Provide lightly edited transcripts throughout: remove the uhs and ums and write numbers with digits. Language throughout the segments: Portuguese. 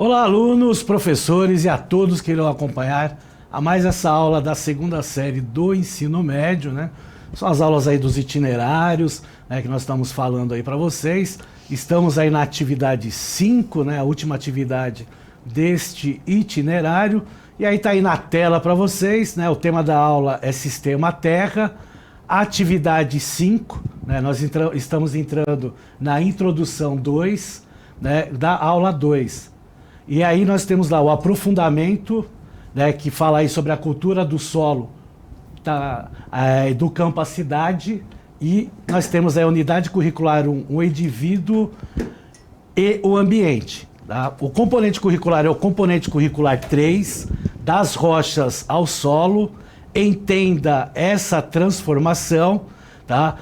Olá, alunos, professores e a todos que irão acompanhar a mais essa aula da segunda série do ensino médio, né? São as aulas aí dos itinerários, né, que nós estamos falando aí para vocês. Estamos aí na atividade 5, né, a última atividade deste itinerário. E aí tá aí na tela para vocês, né? O tema da aula é Sistema Terra. Atividade 5, né, nós estamos entrando na introdução 2, né, da aula 2. E aí nós temos lá o aprofundamento, né, que fala aí sobre a cultura do solo, do campo à cidade. E nós temos aí a unidade curricular 1, o indivíduo e o ambiente. Tá? O componente curricular é o componente curricular 3, das rochas ao solo. Entenda essa transformação, tá?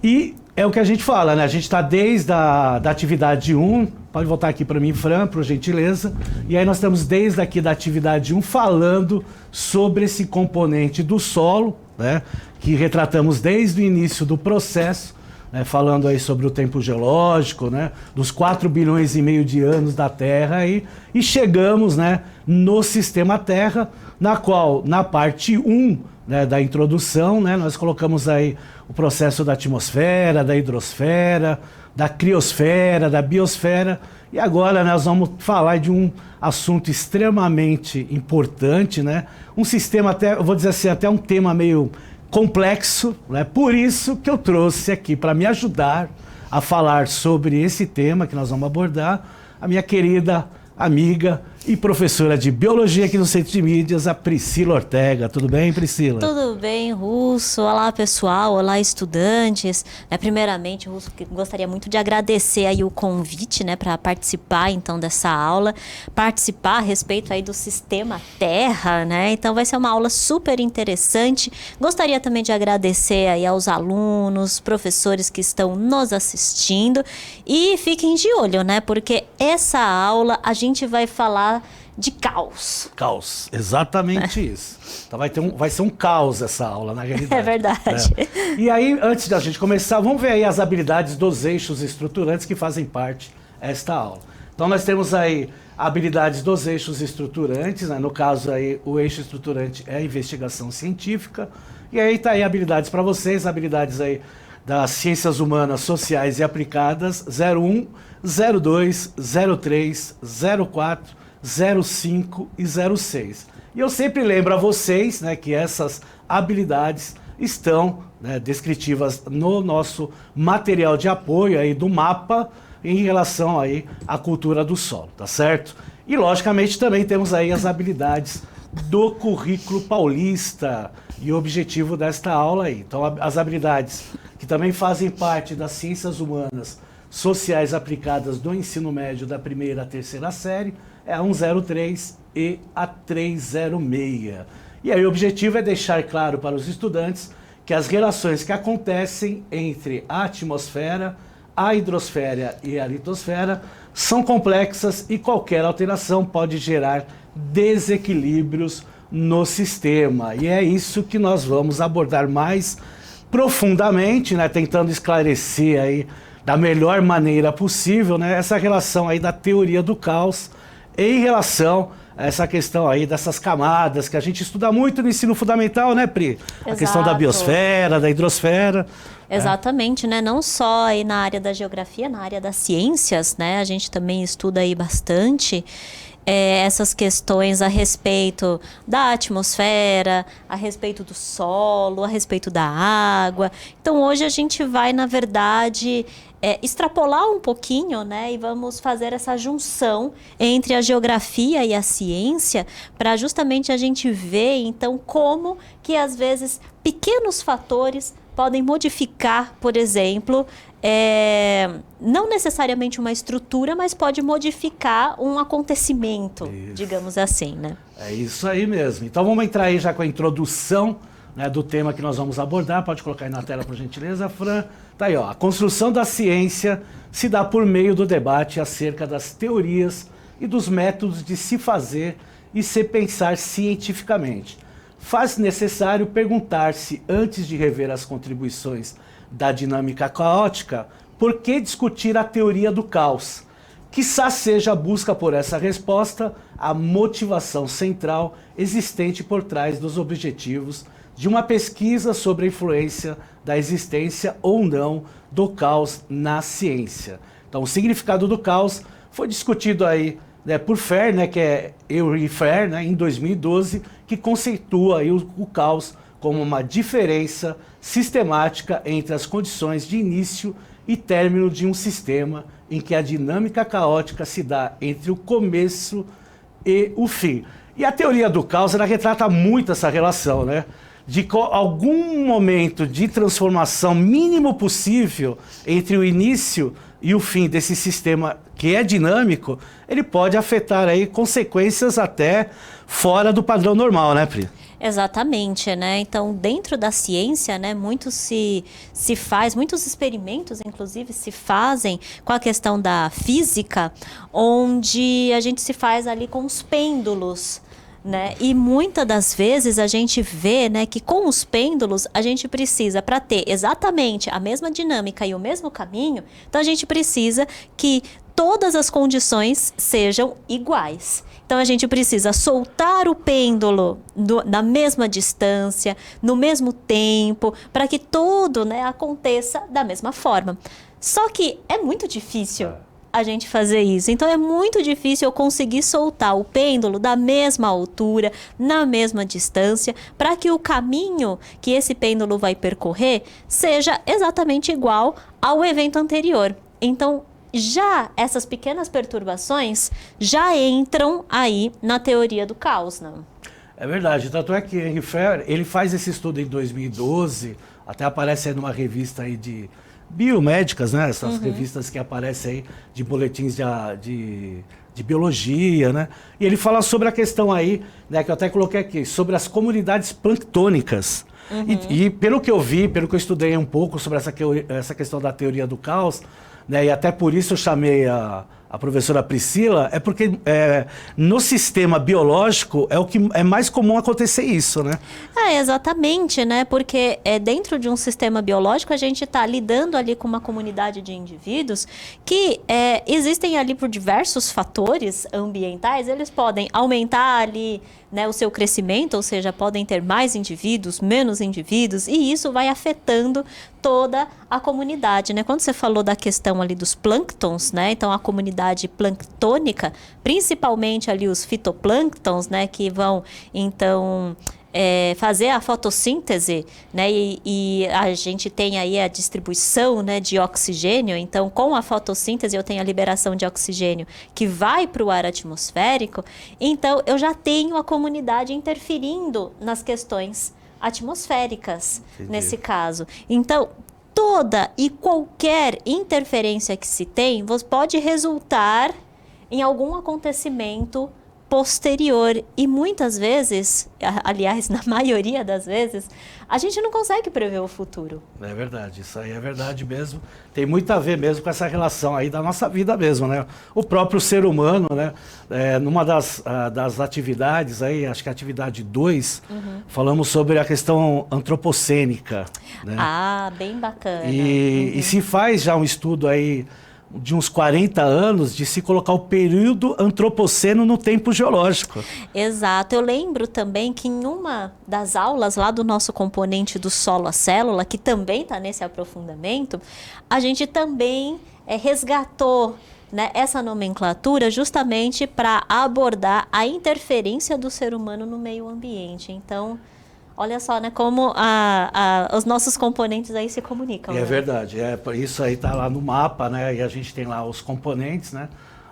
E é o que a gente fala, né? A gente está desde da atividade 1, pode voltar aqui para mim, Fran, por gentileza. E aí nós estamos desde aqui da atividade 1 falando sobre esse componente do solo, né? Que retratamos desde o início do processo, né? Falando aí sobre o tempo geológico, né? Dos 4,5 bilhões de anos da Terra aí, e chegamos, né, no sistema Terra, na qual, na parte 1, né, da introdução, né, nós colocamos aí o processo da atmosfera, da hidrosfera, da criosfera, da biosfera, e agora nós vamos falar de um assunto extremamente importante, né, um sistema até, eu vou dizer assim, até um tema meio complexo, né, por isso que eu trouxe aqui para me ajudar a falar sobre esse tema que nós vamos abordar, a minha querida amiga e professora de Biologia aqui no Centro de Mídias, a Priscila Ortega. Tudo bem, Priscila? Tudo bem, Russo. Olá, pessoal. Olá, estudantes. Primeiramente, Russo, gostaria muito de agradecer aí o convite, né, para participar, então, dessa aula. Participar a respeito aí do sistema Terra, né? Então, vai ser uma aula super interessante. Gostaria também de agradecer aí aos alunos, professores que estão nos assistindo. E fiquem de olho, né? Porque essa aula a gente vai falar de caos. Caos, exatamente isso. Então vai ser um caos essa aula, na realidade. É verdade. É. E aí, antes da gente começar, vamos ver aí as habilidades dos eixos estruturantes que fazem parte desta aula. Então nós temos aí habilidades dos eixos estruturantes, né? No caso aí o eixo estruturante é a investigação científica. E aí tá aí habilidades para vocês, habilidades aí das ciências humanas, sociais e aplicadas, 01, 02, 03, 04, 05 e 06. E eu sempre lembro a vocês, né, que essas habilidades estão, né, descritivas no nosso material de apoio aí do mapa em relação aí à cultura do solo, tá certo? E logicamente também temos aí as habilidades do currículo paulista e o objetivo desta aula aí. Então as habilidades que também fazem parte das ciências humanas, sociais aplicadas do ensino médio da primeira à terceira série, é a 103 e a 306. E aí o objetivo é deixar claro para os estudantes que as relações que acontecem entre a atmosfera, a hidrosfera e a litosfera são complexas e qualquer alteração pode gerar desequilíbrios no sistema. E é isso que nós vamos abordar mais profundamente, né, tentando esclarecer aí da melhor maneira possível, né, essa relação aí da teoria do caos em relação a essa questão aí dessas camadas que a gente estuda muito no ensino fundamental, né, Pri? Exato. A questão da biosfera, da hidrosfera. Exatamente, né? Não só aí na área da geografia, na área das ciências, né? A gente também estuda aí bastante essas questões a respeito da atmosfera, a respeito do solo, a respeito da água. Então hoje a gente vai, na verdade, extrapolar um pouquinho, né, e vamos fazer essa junção entre a geografia e a ciência para justamente a gente ver, então, como que às vezes pequenos fatores podem modificar, por exemplo, não necessariamente uma estrutura, mas pode modificar um acontecimento, digamos assim, né? É isso aí mesmo. Então vamos entrar aí já com a introdução, né, do tema que nós vamos abordar. Pode colocar aí na tela, por gentileza, Fran. Tá aí, ó. A construção da ciência se dá por meio do debate acerca das teorias e dos métodos de se fazer e se pensar cientificamente. Faz necessário perguntar-se, antes de rever as contribuições da dinâmica caótica, por que discutir a teoria do caos? quiçá seja a busca por essa resposta a motivação central existente por trás dos objetivos de uma pesquisa sobre a influência da existência ou não do caos na ciência. Então, o significado do caos foi discutido aí, né, por Fair, né, que é Henry Fair, né, em 2012, que conceitua aí o caos como uma diferença sistemática entre as condições de início e término de um sistema em que a dinâmica caótica se dá entre o começo e o fim. E a teoria do caos, ela retrata muito essa relação, né? De algum momento de transformação mínimo possível entre o início e o fim desse sistema que é dinâmico, ele pode afetar aí consequências até fora do padrão normal, né, Pri? Exatamente, né? Então, dentro da ciência, né, muito se faz, muitos experimentos, inclusive, se fazem com a questão da física, onde a gente se faz ali com os pêndulos, né? E muitas das vezes a gente vê, né, que com os pêndulos a gente precisa, para ter exatamente a mesma dinâmica e o mesmo caminho, então a gente precisa que todas as condições sejam iguais. Então a gente precisa soltar o pêndulo na mesma distância, no mesmo tempo, para que tudo, né, aconteça da mesma forma. Só que é muito difícil a gente fazer isso. Então é muito difícil eu conseguir soltar o pêndulo da mesma altura, na mesma distância, para que o caminho que esse pêndulo vai percorrer seja exatamente igual ao evento anterior. Então, já essas pequenas perturbações já entram aí na teoria do caos, não? É verdade, tanto é que Henry Fair, ele faz esse estudo em 2012, até aparece aí numa revista aí de biomédicas, né? Essas revistas que aparecem aí de boletins de biologia, né? E ele fala sobre a questão aí, né, que eu até coloquei aqui, sobre as comunidades planctônicas. E pelo que eu vi, pelo que eu estudei um pouco sobre essa questão da teoria do caos, né, e até por isso eu chamei a professora Priscila, é porque no sistema biológico é o que é mais comum acontecer isso, né? Exatamente, né? Porque dentro de um sistema biológico a gente está lidando ali com uma comunidade de indivíduos que existem ali por diversos fatores ambientais, eles podem aumentar ali, né, o seu crescimento, ou seja, podem ter mais indivíduos, menos indivíduos, e isso vai afetando toda a comunidade, né? Quando você falou da questão ali dos plânctons, né? Então a comunidade planctônica, principalmente ali os fitoplânctons, né, que vão então fazer a fotossíntese, né, e a gente tem aí a distribuição, né, de oxigênio. Então, com a fotossíntese, eu tenho a liberação de oxigênio que vai para o ar atmosférico. Então, eu já tenho a comunidade interferindo nas questões atmosféricas, nesse caso. Então, toda e qualquer interferência que se tem pode resultar em algum acontecimento posterior, e muitas vezes, aliás, na maioria das vezes, a gente não consegue prever o futuro. É verdade, isso aí é verdade mesmo. Tem muito a ver mesmo com essa relação aí da nossa vida mesmo, né? O próprio ser humano, né? Numa das atividades aí, acho que a atividade 2, falamos sobre a questão antropocênica, né? Bem bacana. E se faz já um estudo aí de uns 40 anos de se colocar o período antropoceno no tempo geológico. Exato. Eu lembro também que em uma das aulas lá do nosso componente do solo à célula, que também está nesse aprofundamento, a gente também resgatou, né, essa nomenclatura justamente para abordar a interferência do ser humano no meio ambiente. Então, olha só, né, como os nossos componentes aí se comunicam. É, né? Verdade, isso aí está lá no mapa, né, e a gente tem lá os componentes, né,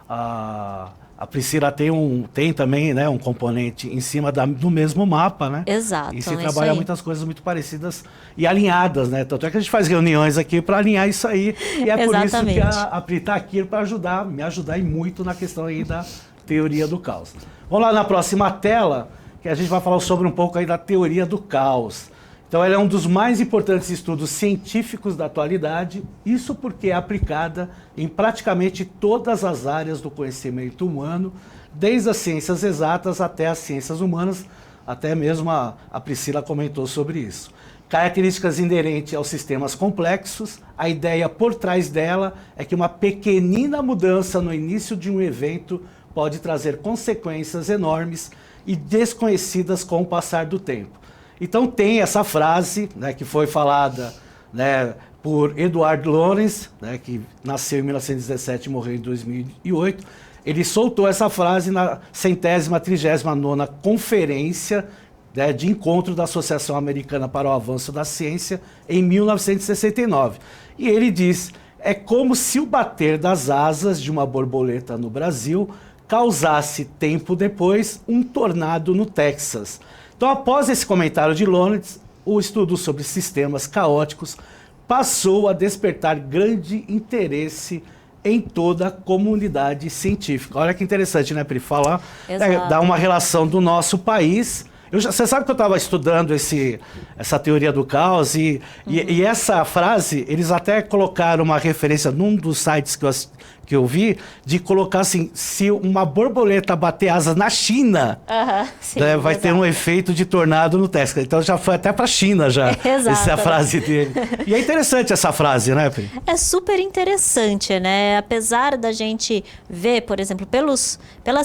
a Priscila tem também, né, um componente em cima do mesmo mapa, né. Exato. E se trabalha muitas coisas muito parecidas e alinhadas, né, tanto é que a gente faz reuniões aqui para alinhar isso aí, e é por isso que a Pri está aqui para me ajudar e muito na questão aí da teoria do caos. Vamos lá na próxima tela, que a gente vai falar sobre um pouco aí da teoria do caos. Então, ela é um dos mais importantes estudos científicos da atualidade, isso porque é aplicada em praticamente todas as áreas do conhecimento humano, desde as ciências exatas até as ciências humanas, até mesmo a Priscila comentou sobre isso. características inerentes aos sistemas complexos. A ideia por trás dela é que uma pequenina mudança no início de um evento pode trazer consequências enormes e desconhecidas com o passar do tempo. Então tem essa frase, né, que foi falada, né, por Edward Lorenz, né, que nasceu em 1917 e morreu em 2008. Ele soltou essa frase na 139ª conferência, né, de encontro da Associação Americana para o Avanço da Ciência em 1969. E ele diz: é como se o bater das asas de uma borboleta no Brasil causasse, tempo depois, um tornado no Texas. Então, após esse comentário de Lorenz, o estudo sobre sistemas caóticos passou a despertar grande interesse em toda a comunidade científica. Olha que interessante, né, Pri? Falar, dar uma relação do nosso país. Você sabe que eu estava estudando essa teoria do caos e essa frase, eles até colocaram uma referência num dos sites que eu vi, de colocar assim: se uma borboleta bater asas na China, sim, né, vai ter um efeito de tornado no Texas. Então já foi até para a China já, essa é a frase dele. E é interessante essa frase, né, Pri? É super interessante, né? Apesar da gente ver, por exemplo, pelas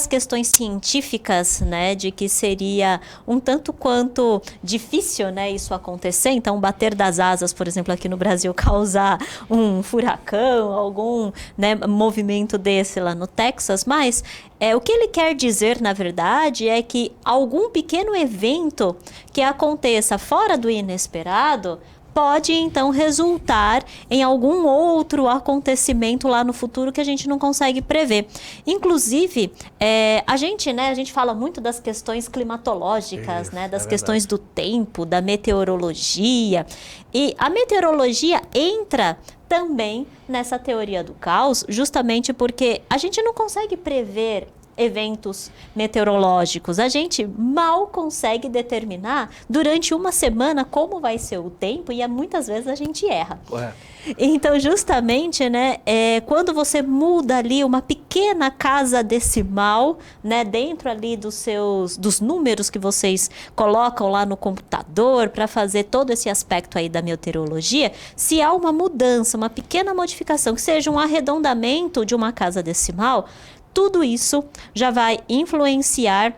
questões científicas, né, de que seria um tanto quanto difícil, né, isso acontecer. Então, bater das asas, por exemplo, aqui no Brasil, causar um furacão, algum, né, movimento desse lá no Texas, mas o que ele quer dizer, na verdade, é que algum pequeno evento que aconteça fora do inesperado pode, então, resultar em algum outro acontecimento lá no futuro que a gente não consegue prever. Inclusive, a gente fala muito das questões climatológicas, né, das questões do tempo, da meteorologia. E a meteorologia entra também nessa teoria do caos, justamente porque a gente não consegue prever eventos meteorológicos. A gente mal consegue determinar durante uma semana como vai ser o tempo e muitas vezes a gente erra. Então, justamente, né, quando você muda ali uma pequena casa decimal, né, dentro ali dos números que vocês colocam lá no computador para fazer todo esse aspecto aí da meteorologia, se há uma mudança, uma pequena modificação, que seja um arredondamento de uma casa decimal, tudo isso já vai influenciar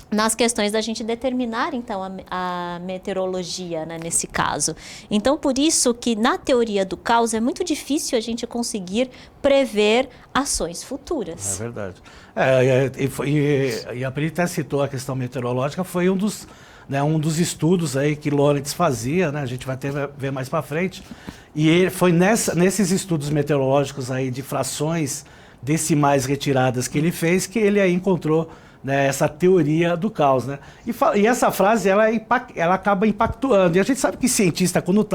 nas questões da gente determinar, então, a meteorologia, né, nesse caso. Então, por isso que na teoria do caos é muito difícil a gente conseguir prever ações futuras. É verdade. E a Pri até citou a questão meteorológica, foi um dos estudos aí que Lorenz fazia, né? A gente vai ver mais para frente. E foi nesses estudos meteorológicos aí de frações decimais retiradas que ele fez, que ele aí encontrou, né, essa teoria do caos, né? E essa frase, ela acaba impactuando. E a gente sabe que cientista, quando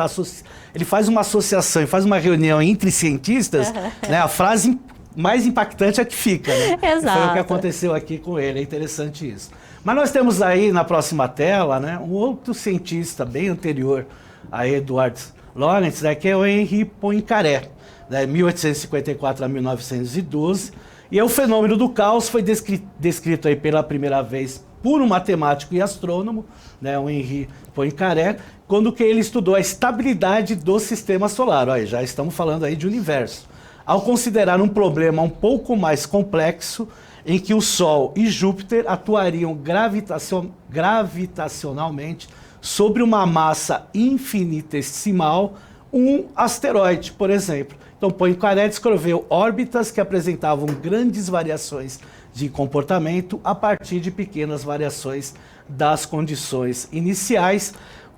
ele faz uma associação e faz uma reunião entre cientistas, né, a frase mais impactante é que fica, né? Exato. Foi o que aconteceu aqui com ele, é interessante isso. Mas nós temos aí na próxima tela, né, um outro cientista bem anterior a Edward Lorenz, né, que é o Henri Poincaré, né, 1854 a 1912, e o fenômeno do caos foi descrito aí pela primeira vez por um matemático e astrônomo, né, o Henri Poincaré, quando que ele estudou a estabilidade do sistema solar. Olha, já estamos falando aí de universo. Ao considerar um problema um pouco mais complexo, em que o Sol e Júpiter atuariam gravitacionalmente sobre uma massa infinitesimal, um asteroide, por exemplo. Então, Poincaré descreveu órbitas que apresentavam grandes variações de comportamento a partir de pequenas variações das condições iniciais,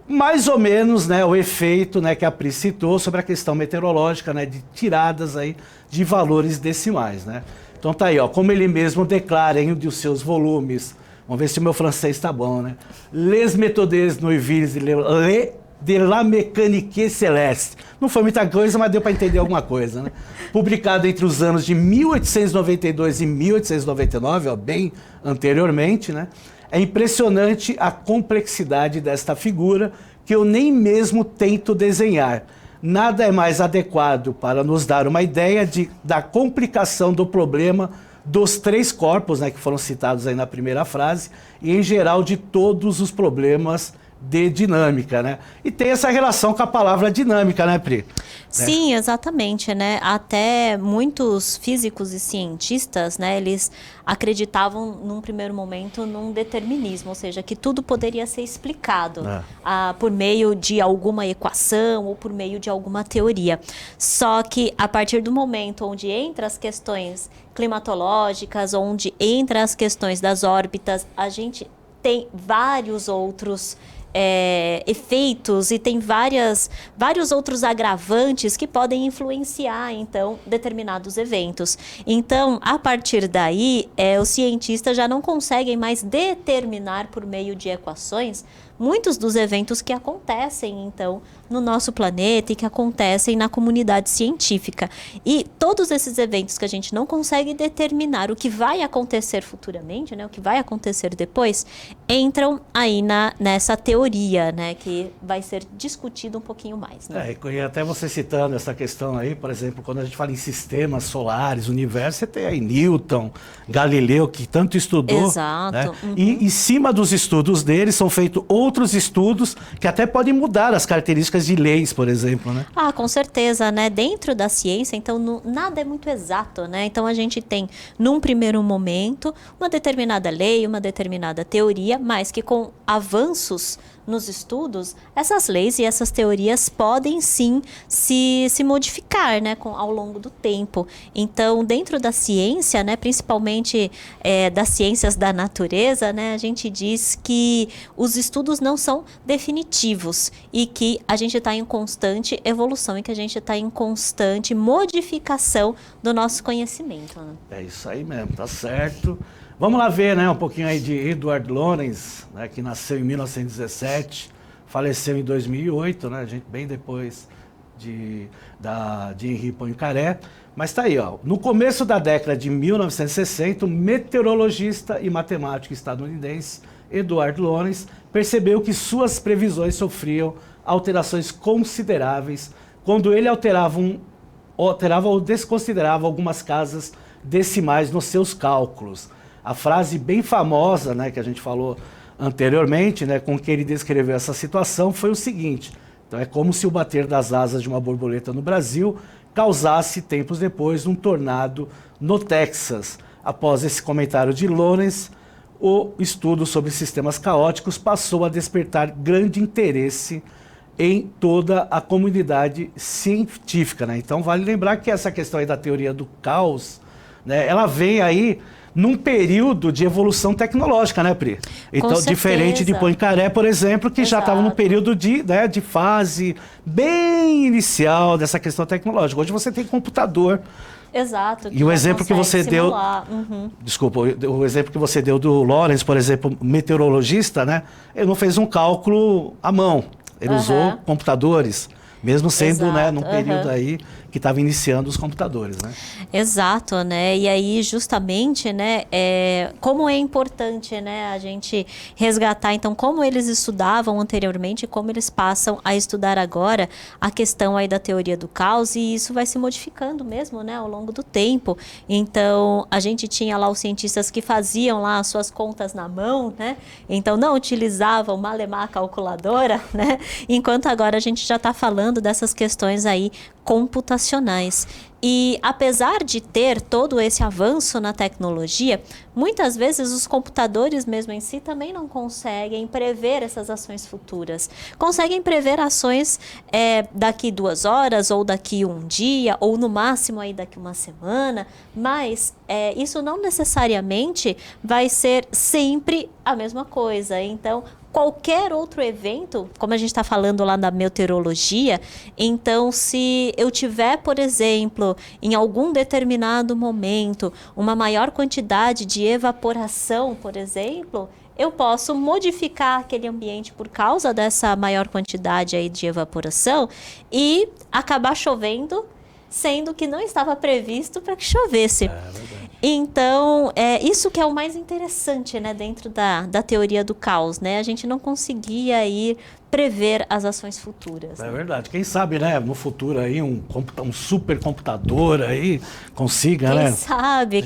mais ou menos, né, o efeito, né, que a Pri citou sobre a questão meteorológica, né, de tiradas aí de valores decimais, né. Então tá aí, ó, como ele mesmo declara em um dos seus volumes, vamos ver se o meu francês está bom, né? Les méthodes noiviles de la mécanique céleste. Não foi muita coisa, mas deu para entender alguma coisa, né? Publicado entre os anos de 1892 e 1899, ó, bem anteriormente, né? É impressionante a complexidade desta figura que eu nem mesmo tento desenhar. Nada é mais adequado para nos dar uma ideia da complicação do problema dos três corpos, né, que foram citados aí na primeira frase, e em geral de todos os problemas de dinâmica, né? E tem essa relação com a palavra dinâmica, né, Pri? Sim, exatamente, né? Até muitos físicos e cientistas, né, eles acreditavam num primeiro momento num determinismo, ou seja, que tudo poderia ser explicado por meio de alguma equação ou por meio de alguma teoria. Só que a partir do momento onde entra as questões climatológicas, onde entra as questões das órbitas, a gente tem vários outros efeitos e tem vários outros agravantes que podem influenciar, então, determinados eventos. Então, a partir daí, os cientistas já não conseguem mais determinar por meio de equações muitos dos eventos que acontecem, então, no nosso planeta e que acontecem na comunidade científica. E todos esses eventos que a gente não consegue determinar o que vai acontecer futuramente, né, o que vai acontecer depois, entram aí nessa teoria, né, que vai ser discutido um pouquinho mais. Né? E até você citando essa questão aí, por exemplo, quando a gente fala em sistemas solares, universo, você tem aí Newton, Galileu, que tanto estudou. Exato. Né? E em cima dos estudos deles são feitos outros estudos que até podem mudar as características de leis, por exemplo, né? Com certeza, né? Dentro da ciência, então, nada é muito exato, né? Então, a gente tem, num primeiro momento, uma determinada lei, uma determinada teoria, mas que com avanços nos estudos, essas leis e essas teorias podem sim se modificar, né, ao longo do tempo. Então, dentro da ciência, né, principalmente das ciências da natureza, né, a gente diz que os estudos não são definitivos e que a gente está em constante evolução e que a gente está em constante modificação do nosso conhecimento. Né? É isso aí mesmo, tá certo. Vamos lá ver, né, um pouquinho aí de Edward Lorenz, né, que nasceu em 1917, faleceu em 2008, né, gente, bem depois de Henri Poincaré. Mas tá aí, ó, no começo da década de 1960, o meteorologista e matemático estadunidense Edward Lorenz percebeu que suas previsões sofriam alterações consideráveis quando ele alterava ou desconsiderava algumas casas decimais nos seus cálculos. A frase bem famosa, né, que a gente falou anteriormente, né, com que ele descreveu essa situação foi o seguinte: então é como se o bater das asas de uma borboleta no Brasil causasse, tempos depois, um tornado no Texas. Após esse comentário de Lorenz, o estudo sobre sistemas caóticos passou a despertar grande interesse em toda a comunidade científica, né? Então vale lembrar que essa questão aí da teoria do caos, né, ela vem aí num período de evolução tecnológica, né, Pri? Então, diferente de Poincaré, por exemplo, que já estava num período de fase bem inicial dessa questão tecnológica. Hoje você tem computador. Exato. E o exemplo que você deu... Desculpa, o exemplo que você deu do Lorenz, por exemplo, meteorologista, né? Ele não fez um cálculo à mão. Ele usou computadores, mesmo sendo, né, num período aí que estava iniciando os computadores, né? Exato, né? E aí, justamente, né, como é importante, né, a gente resgatar, então, como eles estudavam anteriormente e como eles passam a estudar agora a questão aí da teoria do caos, e isso vai se modificando mesmo, né, ao longo do tempo. Então, a gente tinha lá os cientistas que faziam lá as suas contas na mão, né? Então, não utilizavam malemar a calculadora, né? Enquanto agora a gente já está falando dessas questões aí computacionais. E apesar de ter todo esse avanço na tecnologia, muitas vezes os computadores mesmo em si também não conseguem prever essas ações futuras. Conseguem prever ações daqui 2 horas, ou daqui 1 dia, ou no máximo aí daqui 1 semana, mas isso não necessariamente vai ser sempre a mesma coisa. Então, qualquer outro evento, como a gente está falando lá da meteorologia, então se eu tiver, por exemplo, em algum determinado momento, uma maior quantidade de evaporação, por exemplo, eu posso modificar aquele ambiente por causa dessa maior quantidade aí de evaporação e acabar chovendo, sendo que não estava previsto para que chovesse. Então, isso que é o mais interessante, né, dentro da teoria do caos, né? A gente não conseguia ir prever as ações futuras. É verdade. Quem sabe, né, no futuro aí um supercomputador aí consiga, né?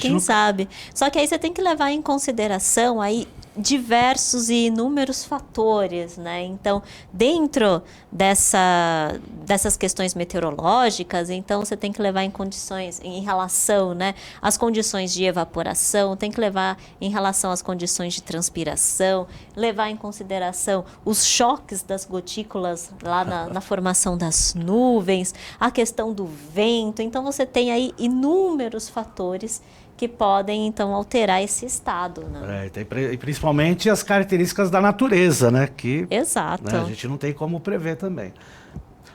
Quem sabe. Só que aí você tem que levar em consideração aí diversos e inúmeros fatores, né? Então, dentro dessas questões meteorológicas, então você tem que levar em relação, né, às condições de evaporação, tem que levar em relação às condições de transpiração, levar em consideração os choques das gotículas lá na formação das nuvens, a questão do vento. Então, você tem aí inúmeros fatores que podem, então, alterar esse estado, né? E principalmente as características da natureza, né? Exato. Né, a gente não tem como prever também.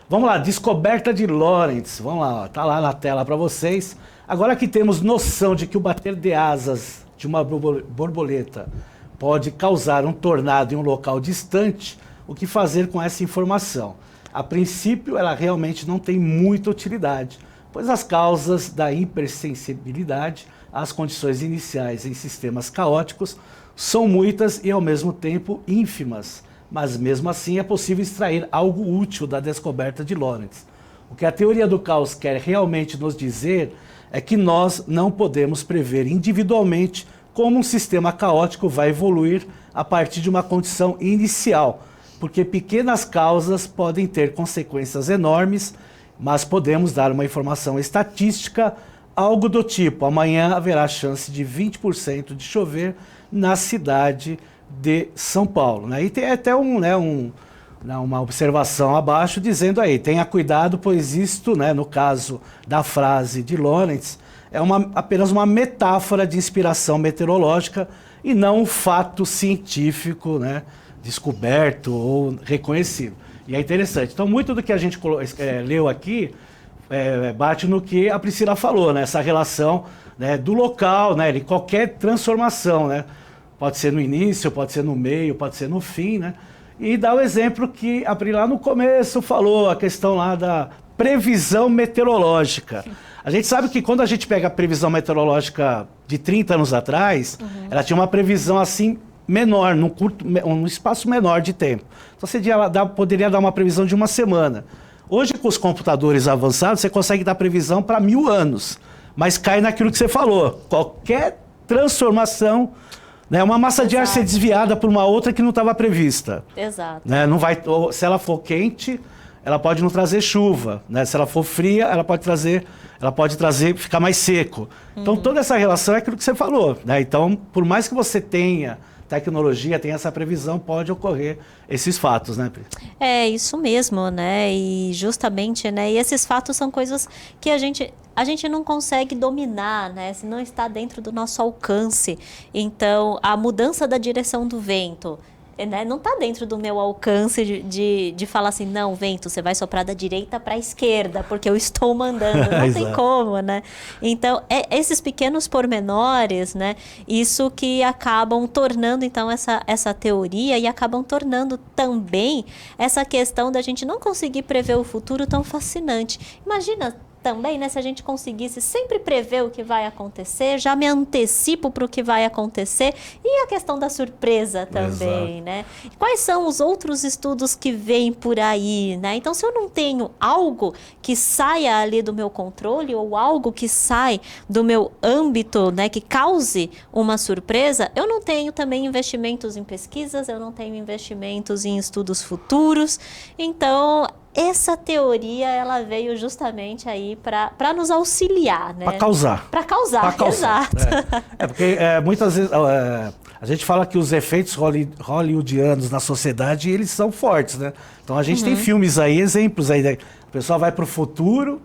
Vamos lá, descoberta de Lorentz. Vamos lá, tá lá na tela para vocês. Agora que temos noção de que o bater de asas de uma borboleta pode causar um tornado em um local distante, o que fazer com essa informação? A princípio, ela realmente não tem muita utilidade, pois as causas da hipersensibilidade às condições iniciais em sistemas caóticos são muitas e ao mesmo tempo ínfimas, mas mesmo assim é possível extrair algo útil da descoberta de Lorentz. O que a teoria do caos quer realmente nos dizer é que nós não podemos prever individualmente como um sistema caótico vai evoluir a partir de uma condição inicial, porque pequenas causas podem ter consequências enormes, mas podemos dar uma informação estatística, algo do tipo: amanhã haverá chance de 20% de chover na cidade de São Paulo. Né? E tem até uma observação abaixo dizendo aí: tenha cuidado, pois isto, né, no caso da frase de Lorentz, é apenas uma metáfora de inspiração meteorológica e não um fato científico, né, descoberto ou reconhecido. E é interessante. Então, muito do que a gente leu aqui bate no que a Priscila falou, né? Essa relação, né, do local, né, de qualquer transformação, né? Pode ser no início, pode ser no meio, pode ser no fim, né? E dá o exemplo que a Pri lá no começo falou, a questão lá da previsão meteorológica. A gente sabe que quando a gente pega a previsão meteorológica de 30 anos atrás, ela tinha uma previsão assim menor, num espaço menor de tempo. Então você poderia dar uma previsão de uma semana. Hoje, com os computadores avançados, você consegue dar previsão para 1000 anos, mas cai naquilo que você falou. Qualquer transformação, né, uma massa de ar ser desviada por uma outra que não estava prevista. Exato. Né, não vai, se ela for quente, ela pode não trazer chuva. Né, se ela for fria, ela pode trazer, ficar mais seco. Então, toda essa relação é aquilo que você falou. Né? Então, por mais que você tenha tecnologia, tem essa previsão, pode ocorrer esses fatos, né, Pri? É isso mesmo, né? E justamente, né? E esses fatos são coisas que a gente não consegue dominar, né? Se não está dentro do nosso alcance. Então, a mudança da direção do vento, né, não está dentro do meu alcance de falar assim: não, vento, você vai soprar da direita para a esquerda, porque eu estou mandando. Não tem como, né? Então, esses pequenos pormenores, né, isso que acabam tornando, então, essa teoria e acabam tornando também essa questão da gente não conseguir prever o futuro tão fascinante. Imagina também, né, se a gente conseguisse sempre prever o que vai acontecer, já me antecipo para o que vai acontecer, e a questão da surpresa também, né? Quais são os outros estudos que vêm por aí, né? Então, se eu não tenho algo que saia ali do meu controle ou algo que sai do meu âmbito, né, que cause uma surpresa, eu não tenho também investimentos em pesquisas, eu não tenho investimentos em estudos futuros. Então, essa teoria, ela veio justamente aí para nos auxiliar, né? Para causar. Para causar, exato. Porque muitas vezes a gente fala que os efeitos hollywoodianos na sociedade, eles são fortes, né? Então a gente tem filmes aí, exemplos aí, né? A pessoa vai para o futuro,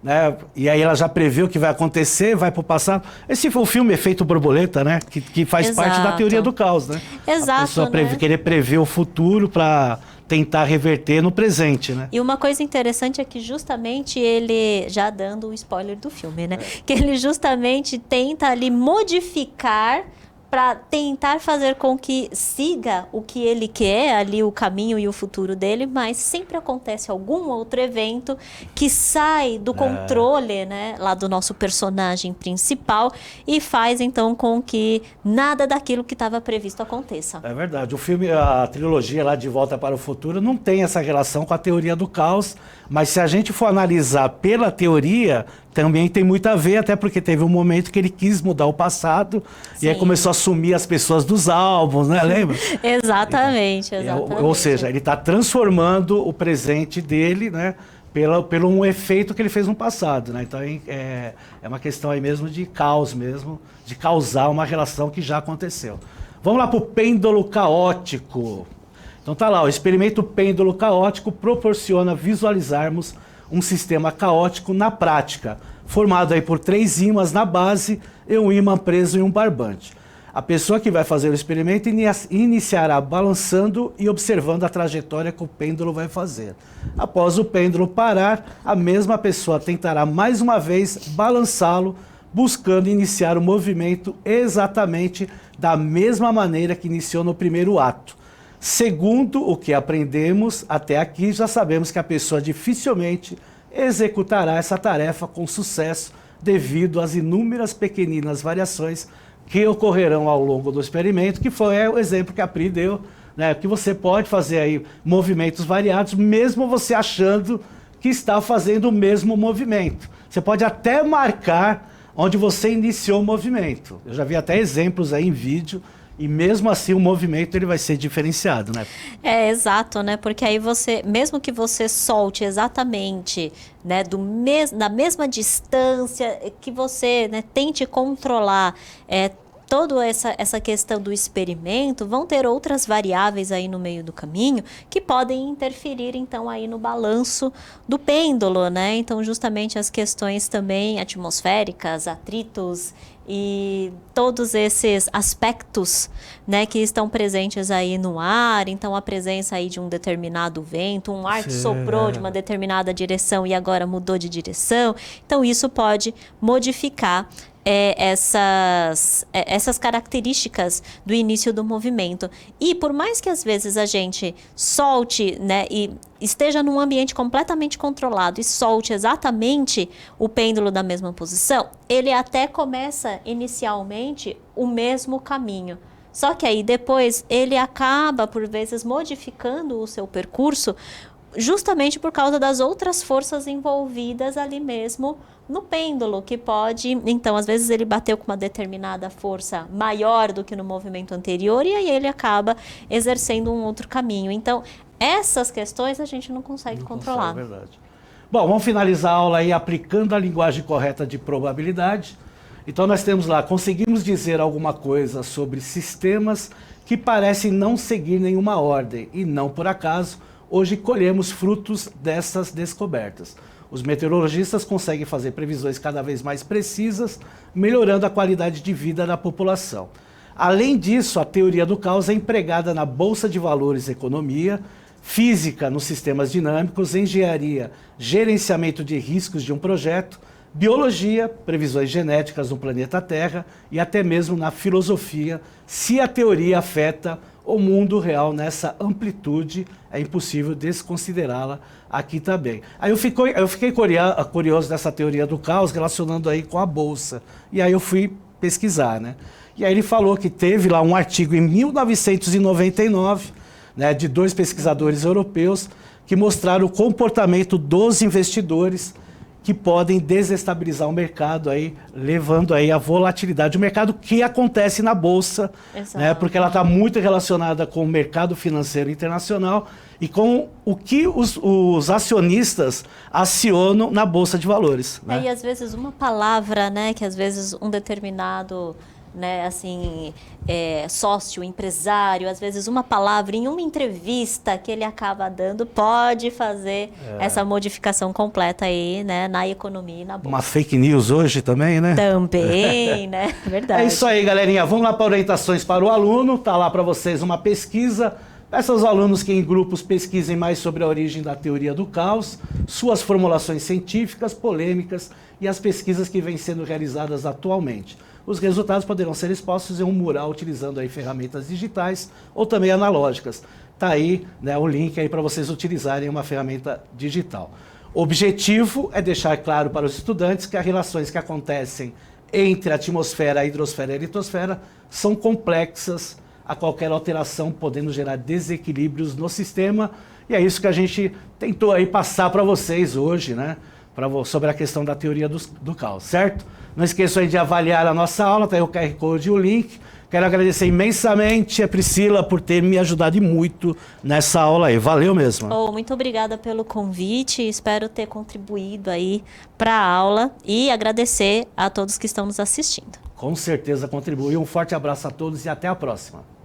né? E aí ela já prevê o que vai acontecer, vai para o passado. Esse foi o filme Efeito Borboleta, né? Que faz parte da teoria do caos, né? Exato, a pessoa né? querer prever o futuro para tentar reverter no presente, né? E uma coisa interessante é que justamente ele, já dando o spoiler do filme, né? Que ele justamente tenta ali modificar para tentar fazer com que siga o que ele quer, ali o caminho e o futuro dele, mas sempre acontece algum outro evento que sai do controle, né, lá do nosso personagem principal e faz então com que nada daquilo que estava previsto aconteça. É verdade. O filme, a trilogia lá De Volta para o Futuro não tem essa relação com a teoria do caos, mas se a gente for analisar pela teoria, também tem muito a ver, até porque teve um momento que ele quis mudar o passado. Sim. E aí começou a sumir as pessoas dos álbuns, né? Lembra? Exatamente, Então, exatamente. ou seja, ele está transformando o presente dele, né? Pelo um efeito que ele fez no passado, né? Então é uma questão aí mesmo de caos mesmo, de causar uma relação que já aconteceu. Vamos lá para o pêndulo caótico. Então tá lá, o experimento pêndulo caótico proporciona visualizarmos um sistema caótico na prática, formado aí por 3 ímãs na base e um ímã preso em um barbante. A pessoa que vai fazer o experimento iniciará balançando e observando a trajetória que o pêndulo vai fazer. Após o pêndulo parar, a mesma pessoa tentará mais uma vez balançá-lo, buscando iniciar o movimento exatamente da mesma maneira que iniciou no primeiro ato. Segundo o que aprendemos até aqui, já sabemos que a pessoa dificilmente executará essa tarefa com sucesso devido às inúmeras pequeninas variações que ocorrerão ao longo do experimento, que foi o exemplo que a Pri deu, né? Que você pode fazer aí movimentos variados, mesmo você achando que está fazendo o mesmo movimento. Você pode até marcar onde você iniciou o movimento. Eu já vi até exemplos aí em vídeo, e mesmo assim o movimento ele vai ser diferenciado, né? É, exato, né? Porque aí você, mesmo que você solte exatamente, né, da mesma distância, que você, né, tente controlar toda essa questão do experimento, vão ter outras variáveis aí no meio do caminho que podem interferir, então, aí no balanço do pêndulo, né? Então, justamente as questões também atmosféricas, atritos e todos esses aspectos, né, que estão presentes aí no ar. Então, a presença aí de um determinado vento, um ar que soprou de uma determinada direção e agora mudou de direção. Então, isso pode modificar essas características do início do movimento. E por mais que às vezes a gente solte, né, e esteja num ambiente completamente controlado e solte exatamente o pêndulo da mesma posição, ele até começa inicialmente o mesmo caminho. Só que aí depois ele acaba, por vezes, modificando o seu percurso justamente por causa das outras forças envolvidas ali mesmo no pêndulo, que pode, então, às vezes ele bateu com uma determinada força maior do que no movimento anterior e aí ele acaba exercendo um outro caminho. Então, essas questões a gente não consegue controlar. É verdade. Bom, vamos finalizar a aula aí aplicando a linguagem correta de probabilidade. Então, nós temos lá, conseguimos dizer alguma coisa sobre sistemas que parecem não seguir nenhuma ordem e não por acaso, hoje colhemos frutos dessas descobertas. Os meteorologistas conseguem fazer previsões cada vez mais precisas, melhorando a qualidade de vida da população. Além disso, a teoria do caos é empregada na Bolsa de Valores e Economia, física nos sistemas dinâmicos, engenharia, gerenciamento de riscos de um projeto, biologia, previsões genéticas no planeta Terra e até mesmo na filosofia, se a teoria afeta o mundo real nessa amplitude, é impossível desconsiderá-la aqui também. Aí eu fiquei curioso dessa teoria do caos, relacionando aí com a Bolsa. E aí eu fui pesquisar, né? E aí ele falou que teve lá um artigo em 1999, né, de 2 pesquisadores europeus, que mostraram o comportamento dos investidores que podem desestabilizar o mercado, aí, levando aí a volatilidade do mercado que acontece na Bolsa, né, porque ela está muito relacionada com o mercado financeiro internacional e com o que os acionistas acionam na Bolsa de Valores. Né? E às vezes uma palavra, né, que às vezes um determinado, né, assim, sócio, empresário, às vezes uma palavra em uma entrevista que ele acaba dando pode fazer essa modificação completa aí, né, na economia e na bolsa. Uma fake news hoje também, né? Também, né? Verdade. É isso aí, galerinha. Vamos lá para orientações para o aluno. Tá lá para vocês uma pesquisa. Peça aos alunos que em grupos pesquisem mais sobre a origem da teoria do caos, suas formulações científicas, polêmicas e as pesquisas que vêm sendo realizadas atualmente. Os resultados poderão ser expostos em um mural utilizando aí ferramentas digitais ou também analógicas. Tá aí, né, o link aí para vocês utilizarem uma ferramenta digital. O objetivo é deixar claro para os estudantes que as relações que acontecem entre a atmosfera, a hidrosfera e a litosfera são complexas, a qualquer alteração podendo gerar desequilíbrios no sistema. E é isso que a gente tentou aí passar para vocês hoje, né? Sobre a questão da teoria do caos, certo? Não esqueçam aí de avaliar a nossa aula, tá aí o QR Code e o link. Quero agradecer imensamente a Priscila por ter me ajudado e muito nessa aula aí. Valeu mesmo. Muito obrigada pelo convite. Espero ter contribuído aí para a aula e agradecer a todos que estão nos assistindo. Com certeza contribui. Um forte abraço a todos e até a próxima.